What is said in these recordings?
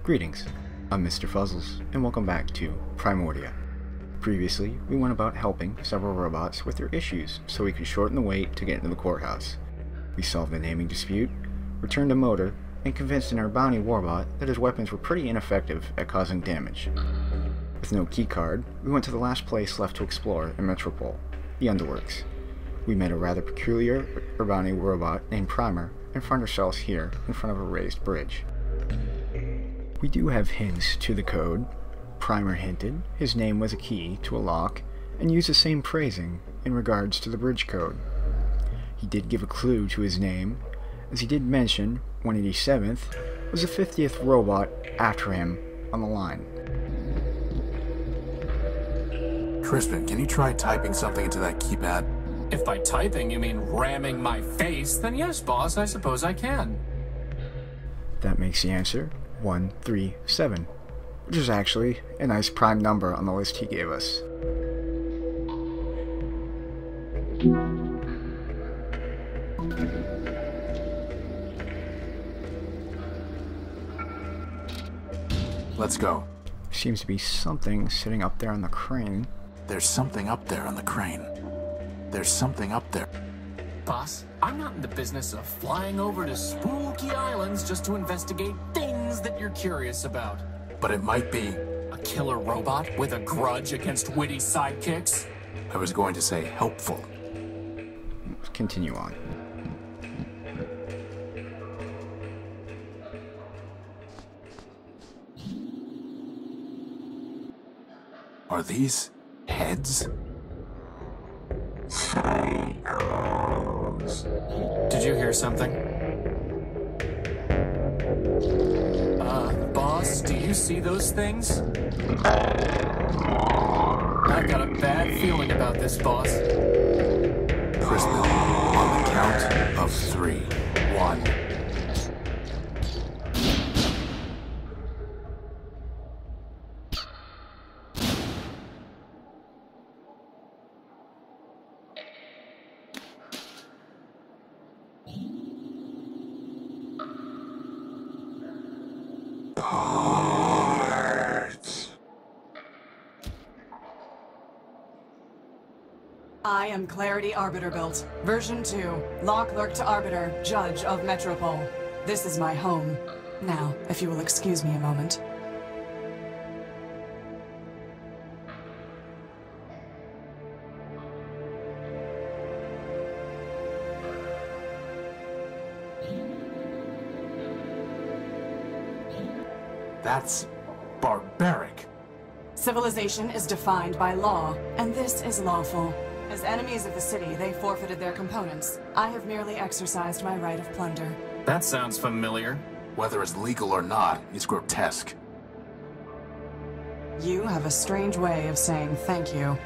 Greetings, I'm MisterFuzzles, and welcome back to Primordia. Previously, we went about helping several robots with their issues so we could shorten the wait to get into the courthouse. We solved the naming dispute, returned a motor, and convinced an Urbani warbot that his weapons were pretty ineffective at causing damage. With no keycard, we went to the last place left to explore in Metropole, the Underworks. We met a rather peculiar Urbani robot named Primer and find ourselves here in front of a raised bridge. We do have hints to the code. Primer hinted his name was a key to a lock and used the same phrasing in regards to the bridge code. He did give a clue to his name, as he did mention 187th was the 50th robot after him on the line. Crispin, can you try typing something into that keypad? If by typing you mean ramming my face, then yes, boss, I suppose I can. That makes the answer 137, which is actually a nice prime number on the list he gave us. Let's go. Seems to be something sitting up there on the crane. There's something up there on the crane. There's something up there. Boss, I'm not in the business of flying over to spooky islands just to investigate things that you're curious about. But it might be. A killer robot with a grudge against witty sidekicks? I was going to say helpful. Let's continue on. Are these heads? Did you hear something? Boss, do you see those things? I've got a bad feeling about this, boss. Crispin, on the count of 3. 1. I am Clarity Arbiter Built, version 2, Law Clerk to Arbiter, Judge of Metropole. This is my home. Now, if you will excuse me a moment. That's barbaric. Civilization is defined by law, and this is lawful. As enemies of the city, they forfeited their components. I have merely exercised my right of plunder. That sounds familiar. Whether it's legal or not, it's grotesque. You have a strange way of saying thank you.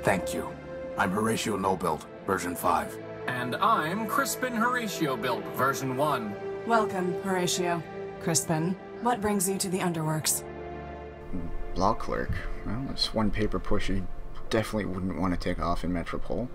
Thank you. I'm Horatio No-Build, version 5. And I'm Crispin Horatio Built, version 1. Welcome, Horatio. Crispin, what brings you to the Underworks? Law clerk. Well, that's one paper push you definitely wouldn't want to take off in Metropole.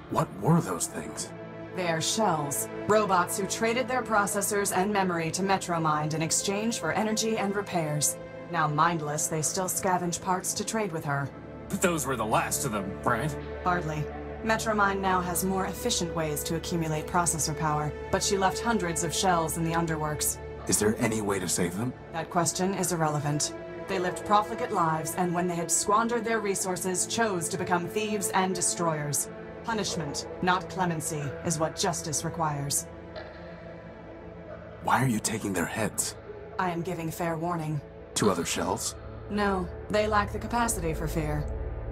What were those things? They are shells. Robots who traded their processors and memory to Metromind in exchange for energy and repairs. Now mindless, they still scavenge parts to trade with her. But those were the last of them, right? Hardly. Metromind now has more efficient ways to accumulate processor power, but she left hundreds of shells in the Underworks. Is there any way to save them? That question is irrelevant. They lived profligate lives, and when they had squandered their resources, chose to become thieves and destroyers. Punishment, not clemency, is what justice requires. Why are you taking their heads? I am giving fair warning. To other shells? No, they lack the capacity for fear.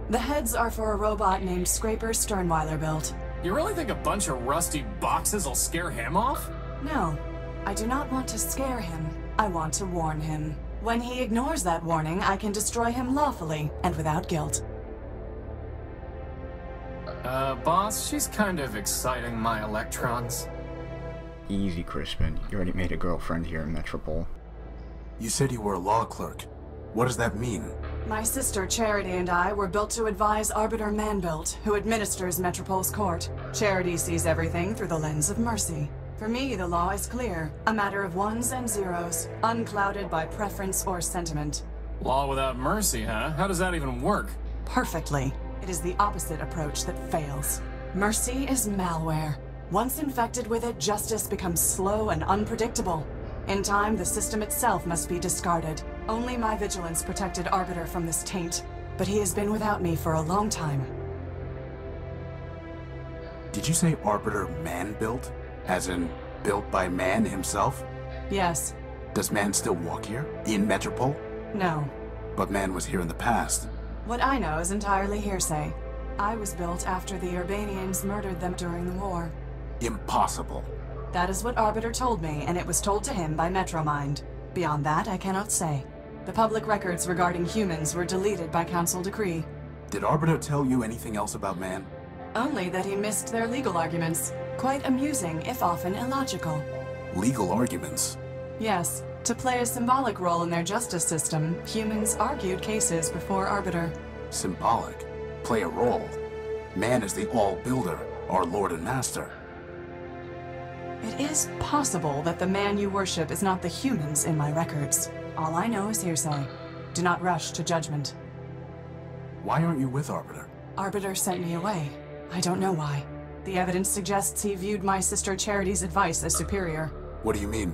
The heads are for a robot named Scraper Sternweiler Built. You really think a bunch of rusty boxes will scare him off? No, I do not want to scare him. I want to warn him. When he ignores that warning, I can destroy him lawfully and without guilt. Boss, she's kind of exciting my electrons. Easy, Crispin. You already made a girlfriend here in Metropole. You said you were a law clerk. What does that mean? My sister Charity and I were built to advise Arbiter Manbuilt, who administers Metropole's court. Charity sees everything through the lens of mercy. For me, the law is clear. A matter of ones and zeros, unclouded by preference or sentiment. Law without mercy, huh? How does that even work? Perfectly. It is the opposite approach that fails. Mercy is malware. Once infected with it, justice becomes slow and unpredictable. In time, the system itself must be discarded. Only my vigilance protected Arbiter from this taint, but he has been without me for a long time. Did you say Arbiter man-built? As in, built by man himself? Yes. Does man still walk here? In Metropole? No. But man was here in the past. What I know is entirely hearsay. I was built after the Urbanians murdered them during the war. Impossible. That is what Arbiter told me, and it was told to him by Metromind. Beyond that, I cannot say. The public records regarding humans were deleted by Council decree. Did Arbiter tell you anything else about man? Only that he missed their legal arguments. Quite amusing, if often illogical. Legal arguments? Yes. To play a symbolic role in their justice system, humans argued cases before Arbiter. Symbolic? Play a role? Man is the all-builder, our lord and master. It is possible that the man you worship is not the humans in my records. All I know is hearsay. Do not rush to judgment. Why aren't you with Arbiter? Arbiter sent me away. I don't know why. The evidence suggests he viewed my sister Charity's advice as superior. What do you mean?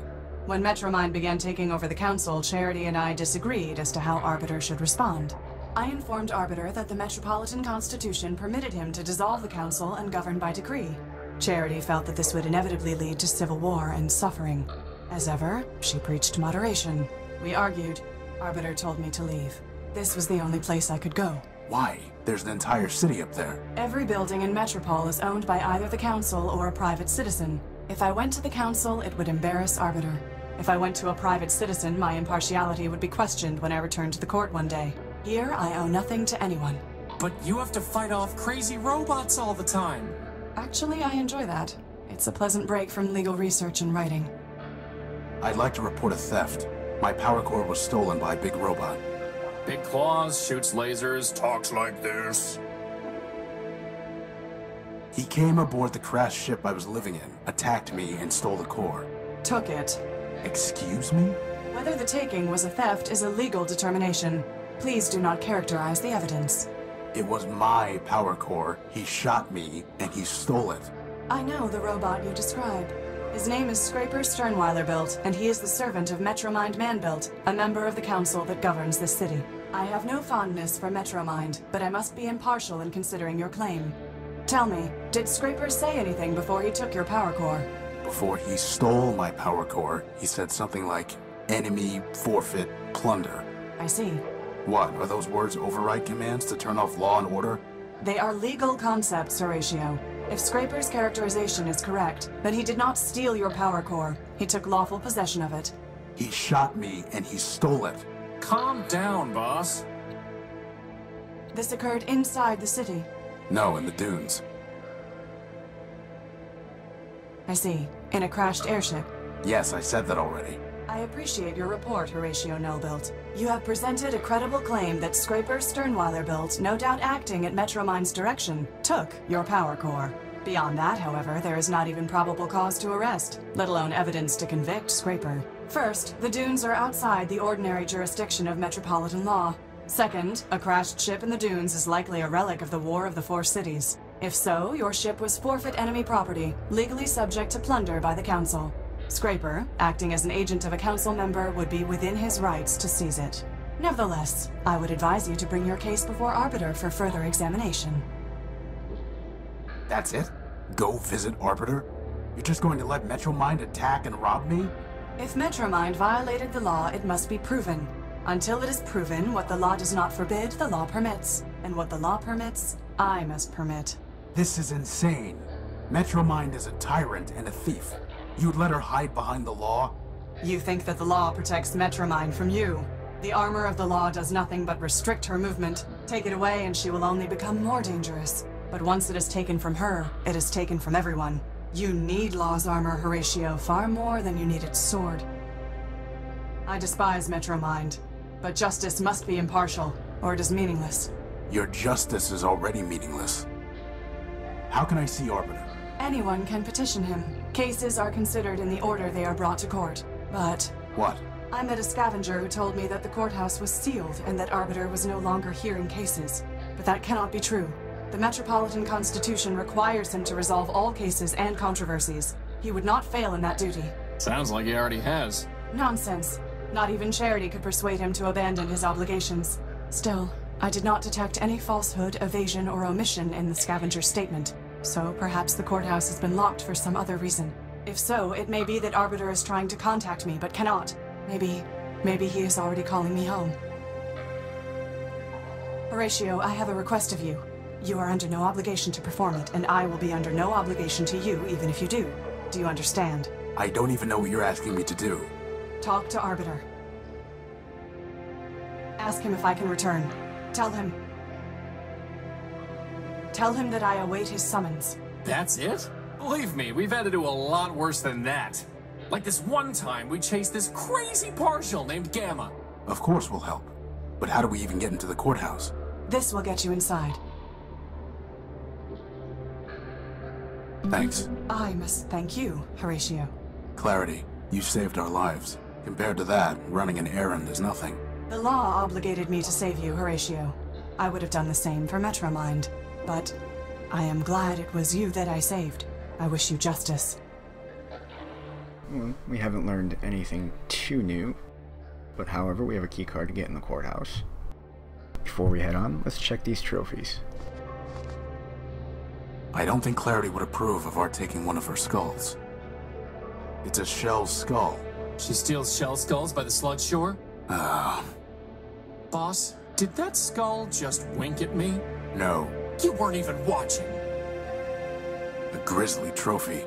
When Metromind began taking over the council, Charity and I disagreed as to how Arbiter should respond. I informed Arbiter that the Metropolitan Constitution permitted him to dissolve the council and govern by decree. Charity felt that this would inevitably lead to civil war and suffering. As ever, she preached moderation. We argued. Arbiter told me to leave. This was the only place I could go. Why? There's an entire city up there. Every building in Metropole is owned by either the council or a private citizen. If I went to the council, it would embarrass Arbiter. If I went to a private citizen, my impartiality would be questioned when I returned to the court one day. Here, I owe nothing to anyone. But you have to fight off crazy robots all the time. Actually, I enjoy that. It's a pleasant break from legal research and writing. I'd like to report a theft. My power core was stolen by a big robot. Big claws, shoots lasers, talks like this. He came aboard the crashed ship I was living in, attacked me, and stole the core. Took it. Excuse me? Whether the taking was a theft is a legal determination. Please do not characterize the evidence. It was my power core. He shot me, and he stole it. I know the robot you describe. His name is Scraper Sternweiler-built, and he is the servant of Metromind Manbuilt, a member of the council that governs this city. I have no fondness for Metromind, but I must be impartial in considering your claim. Tell me, did Scraper say anything before he took your power core? Before he stole my power core, he said something like, enemy, forfeit, plunder. I see. What, are those words override commands to turn off law and order? They are legal concepts, Horatio. If Scraper's characterization is correct, then he did not steal your power core. He took lawful possession of it. He shot me, and he stole it. Calm down, boss. This occurred inside the city. No, in the dunes. I see. In a crashed airship. Yes, I said that already. I appreciate your report, Horatio Nobuilt. You have presented a credible claim that Scraper Sternweiler-built, no doubt acting at Metromind's direction, took your power core. Beyond that, however, there is not even probable cause to arrest, let alone evidence to convict Scraper. First, the dunes are outside the ordinary jurisdiction of metropolitan law. Second, a crashed ship in the dunes is likely a relic of the War of the Four Cities. If so, your ship was forfeit enemy property, legally subject to plunder by the Council. Scraper, acting as an agent of a council member, would be within his rights to seize it. Nevertheless, I would advise you to bring your case before Arbiter for further examination. That's it? Go visit Arbiter? You're just going to let Metromind attack and rob me? If Metromind violated the law, it must be proven. Until it is proven, what the law does not forbid, the law permits. And what the law permits, I must permit. This is insane. Metromind is a tyrant and a thief. You'd let her hide behind the law? You think that the law protects Metromind from you. The armor of the law does nothing but restrict her movement. Take it away and she will only become more dangerous. But once it is taken from her, it is taken from everyone. You need law's armor, Horatio, far more than you need its sword. I despise Metromind, but justice must be impartial, or it is meaningless. Your justice is already meaningless. How can I see Arbiter? Anyone can petition him. Cases are considered in the order they are brought to court, but... What? I met a scavenger who told me that the courthouse was sealed and that Arbiter was no longer hearing cases. But that cannot be true. The Metropolitan Constitution requires him to resolve all cases and controversies. He would not fail in that duty. Sounds like he already has. Nonsense. Not even Charity could persuade him to abandon his obligations. Still, I did not detect any falsehood, evasion, or omission in the scavenger's statement. So perhaps the courthouse has been locked for some other reason. If so, it may be that Arbiter is trying to contact me, but cannot. Maybe he is already calling me home. Horatio, I have a request of you. You are under no obligation to perform it, and I will be under no obligation to you, even if you do. Do you understand? I don't even know what you're asking me to do. Talk to Arbiter. Ask him if I can return. Tell him that I await his summons. That's it? Believe me, we've had to do a lot worse than that. Like this one time we chased this crazy partial named Gamma. Of course we'll help. But how do we even get into the courthouse? This will get you inside. Thanks. I must thank you, Horatio. Clarity, you saved our lives. Compared to that, running an errand is nothing. The law obligated me to save you, Horatio. I would have done the same for Metromind, but I am glad it was you that I saved. I wish you justice. Well, we haven't learned anything too new, but however, we have a key card to get in the courthouse. Before we head on, let's check these trophies. I don't think Clarity would approve of our taking one of her skulls. It's a shell skull. She steals shell skulls by the sludge shore? Boss, did that skull just wink at me? No. You weren't even watching. A grisly trophy.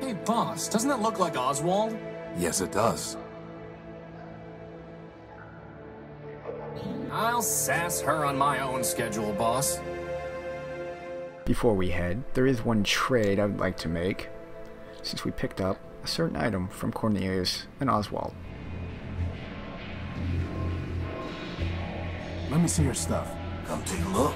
Hey, boss, doesn't that look like Oswald? Yes, it does. I'll sass her on my own schedule, boss. Before we head, there is one trade I would like to make, since we picked up a certain item from Cornelius and Oswald. Let me see your stuff. Come take a look.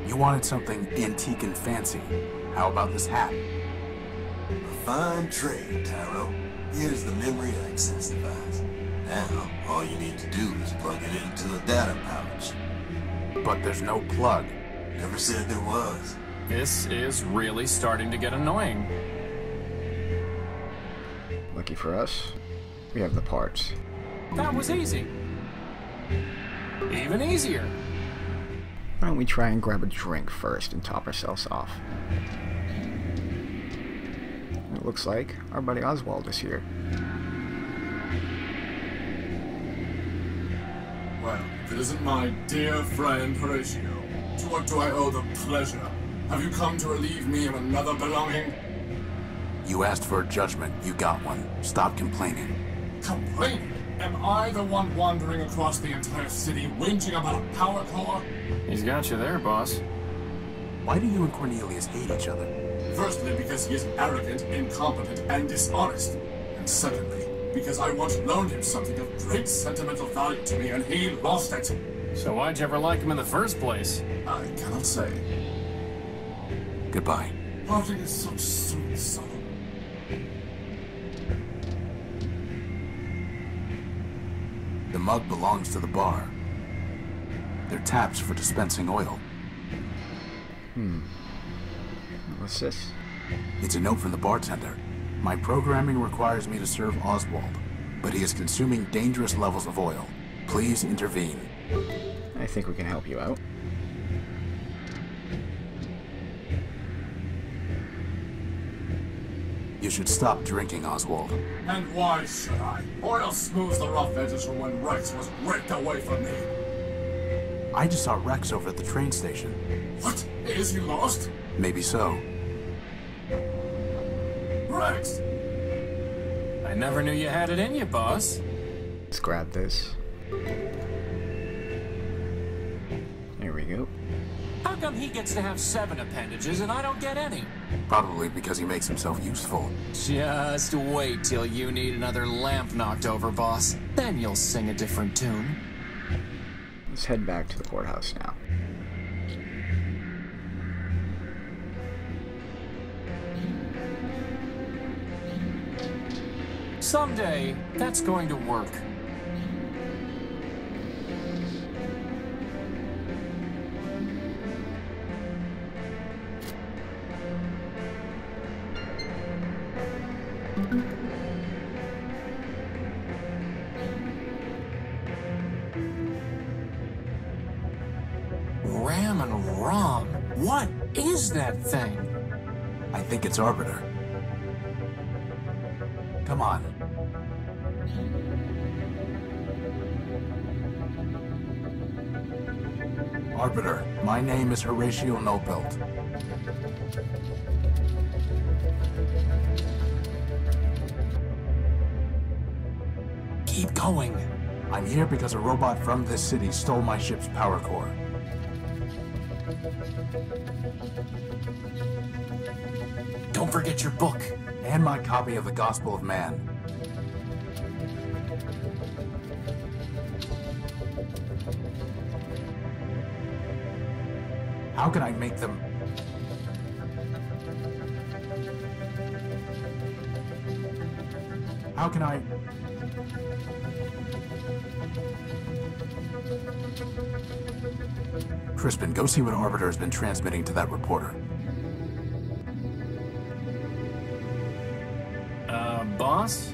You wanted something antique and fancy. How about this hat? A fine trade, Tyro. Here's the memory access device. Now, all you need to do is plug it into a data pouch. But there's no plug. Never said there was. This is really starting to get annoying. Lucky for us, we have the parts. That was easy. Even easier. Why don't we try and grab a drink first and top ourselves off? It looks like our buddy Oswald is here. Well, if it isn't my dear friend Horatio, to what do I owe the pleasure? Have you come to relieve me of another belonging? You asked for a judgment, you got one. Stop complaining. Complaining? Am I the one wandering across the entire city whinging about a power core? He's got you there, boss. Why do you and Cornelius hate each other? Firstly, because he is arrogant, incompetent, and dishonest. And secondly, because I once loaned him something of great sentimental value to me and he lost it. So why'd you ever like him in the first place? I cannot say. Goodbye. Parting is so sweet, son. The mug belongs to the bar. They're taps for dispensing oil. What's this? It's a note from the bartender. My programming requires me to serve Oswald, but he is consuming dangerous levels of oil. Please intervene. I think we can help you out. You should stop drinking, Oswald. And why should I? Oil smooths the rough edges from when Rex was ripped away from me. I just saw Rex over at the train station. What? Is he lost? Maybe so. Rex! I never knew you had it in you, boss. Let's grab this. There we go. How come he gets to have 7 appendages and I don't get any? Probably because he makes himself useful. Just wait till you need another lamp knocked over, boss. Then you'll sing a different tune. let's head back to the courthouse now. Someday, that's going to work. Ram and Rom. What is that thing? I think it's Arbiter. Come on. Arbiter, my name is Horatio Nobelt. Keep going. I'm here because a robot from this city stole my ship's power core. Don't forget your book. And my copy of the Gospel of Man. How can I make them... How can I... Crispin, go see what Arbiter has been transmitting to that reporter. Boss?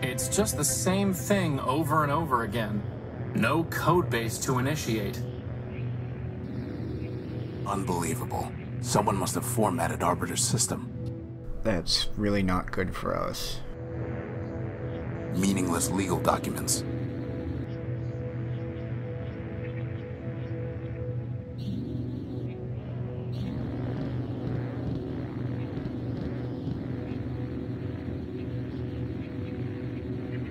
It's just the same thing over and over again. No code base to initiate. Unbelievable. Someone must have formatted Arbiter's system. That's really not good for us. Meaningless legal documents.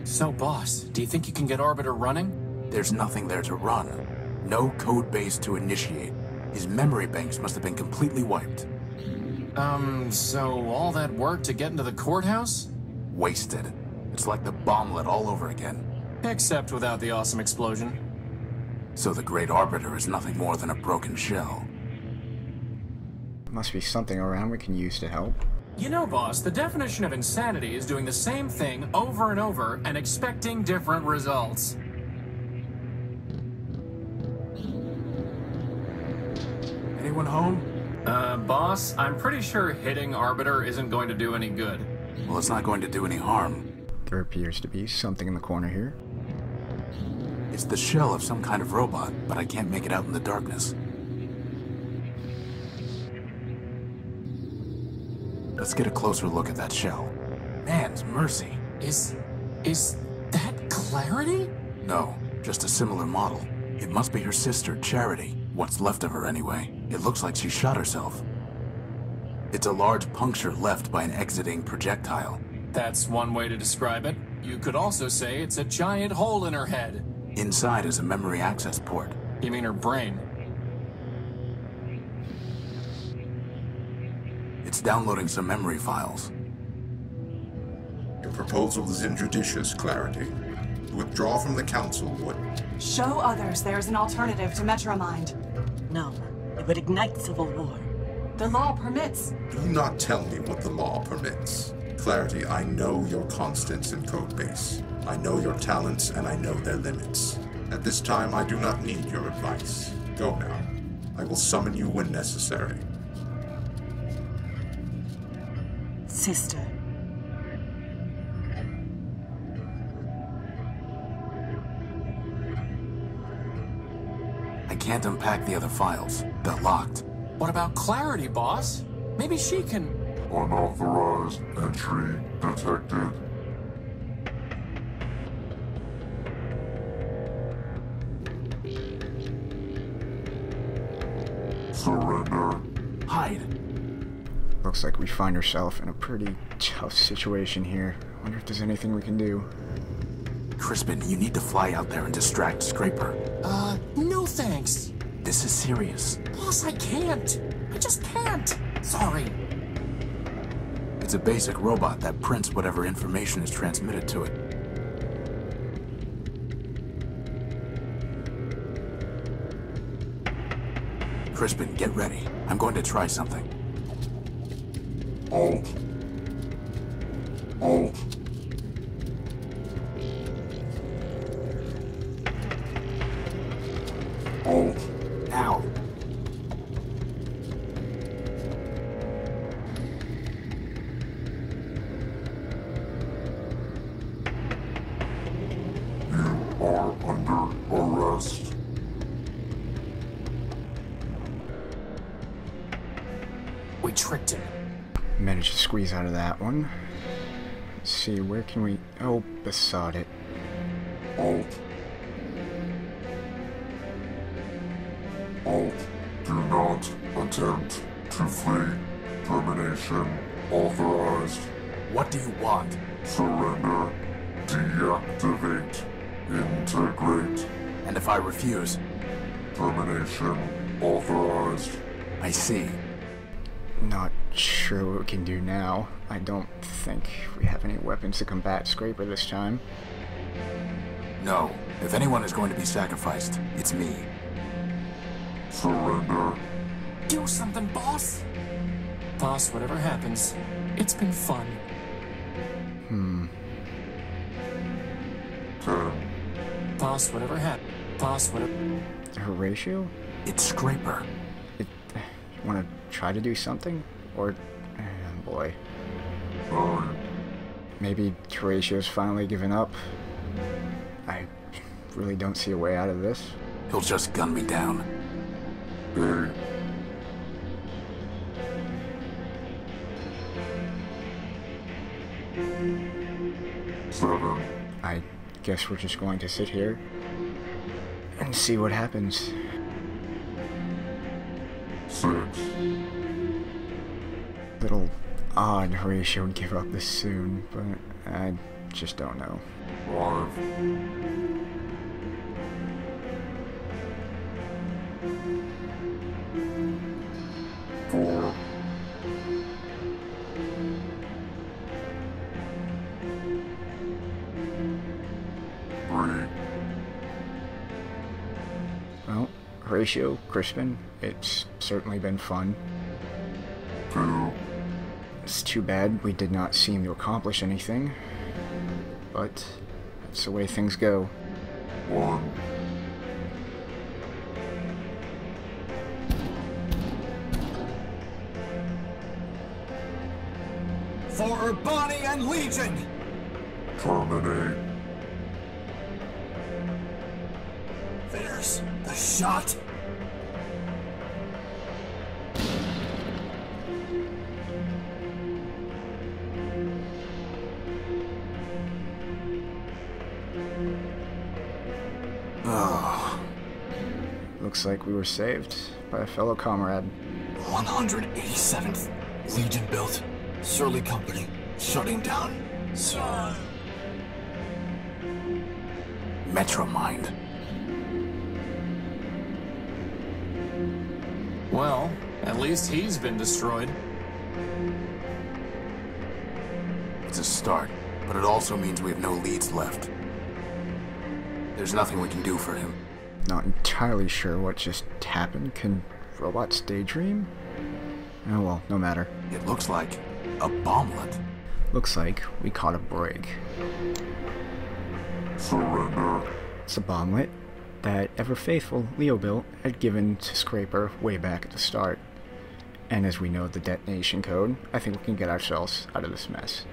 So, boss, do you think you can get Arbiter running? There's nothing there to run. No code base to initiate. His memory banks must have been completely wiped. So all that work to get into the courthouse? Wasted. It's like the bomblet all over again. Except without the awesome explosion. So the Great Arbiter is nothing more than a broken shell. Must be something around we can use to help. You know, boss, the definition of insanity is doing the same thing over and over and expecting different results. Anyone home? Boss, I'm pretty sure hitting Arbiter isn't going to do any good. Well, it's not going to do any harm. There appears to be something in the corner here. It's the shell of some kind of robot, but I can't make it out in the darkness. Let's get a closer look at that shell. Man's mercy. Is that Clarity? No, just a similar model. It must be her sister, Charity. What's left of her, anyway. It looks like she shot herself. It's a large puncture left by an exiting projectile. That's one way to describe it. You could also say it's a giant hole in her head. Inside is a memory access port. You mean her brain? It's downloading some memory files. Your proposal is injudicious, Clarity. To withdraw from the Council would... Show others there's an alternative to Metromind. No, it would ignite civil war. The law permits. Do not tell me what the law permits. Clarity, I know your constants in Codebase. I know your talents, and I know their limits. At this time, I do not need your advice. Go now. I will summon you when necessary. Sister. I can't unpack the other files. They're locked. What about Clarity, boss? Maybe she can... Unauthorized entry detected. Surrender. Hide. Looks like we find ourselves in a pretty tough situation here. Wonder if there's anything we can do. Crispin, you need to fly out there and distract Scraper. No thanks. This is serious. Boss, I can't. I just can't. Sorry. It's a basic robot that prints whatever information is transmitted to it. Crispin, get ready. I'm going to try something. Alt. Alt. Alt. Ow. You are under arrest. We tricked him. Managed to squeeze out of that one. Let's see, where can we... Oh, beside it. Alt. Alt. Do not attempt to flee. Termination authorized. What do you want? Surrender. Deactivate. Integrate. And if I refuse? Termination authorized. I see. Not sure what we can do now. I don't think we have any weapons to combat Scraper this time. No. If anyone is going to be sacrificed, it's me. Surrender. Do something, boss! Boss, whatever happens, it's been fun. 10. Boss, whatever happened. Boss, whatever... Horatio? It's Scraper. You want to try to do something? Or... oh boy. 9. Maybe Horatio's finally given up? I really don't see a way out of this. He'll just gun me down. 8. 7. I guess we're just going to sit here and see what happens. 6. Little odd Horatio would give up this soon, but I just don't know. 5. 4. 3. Well, Horatio, Crispin, it's certainly been fun. 2. It's too bad we did not seem to accomplish anything, but that's the way things go. 1. For Bonnie and Legion! Terminate. There's the shot. Oh. Looks like we were saved by a fellow comrade. 187th Legion built. Surly Company. Shutting down. Sir. Metromind. Well, at least he's been destroyed. It's a start, but it also means we have no leads left. There's nothing we can do for him. Not entirely sure what just happened. Can robots daydream? Oh well, no matter. It looks like a bomblet. Looks like we caught a break. Surrender. It's a bomblet that ever-faithful Leo built had given to Scraper way back at the start. And as we know the detonation code, I think we can get ourselves out of this mess.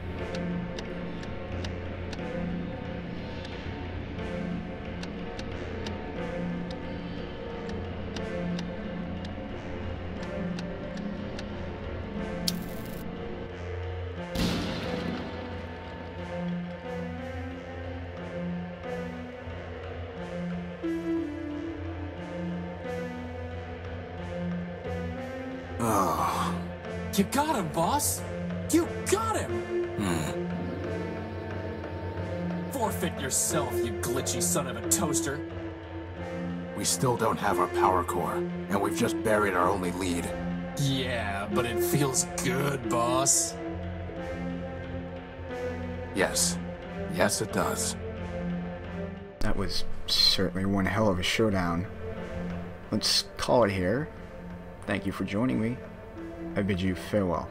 Oh. You got him, boss! You got him! Forfeit yourself, you glitchy son of a toaster! We still don't have our power core, and we've just buried our only lead. Yeah, but it feels good, boss. Yes. Yes, it does. That was certainly one hell of a showdown. Let's call it here. Thank you for joining me. I bid you farewell.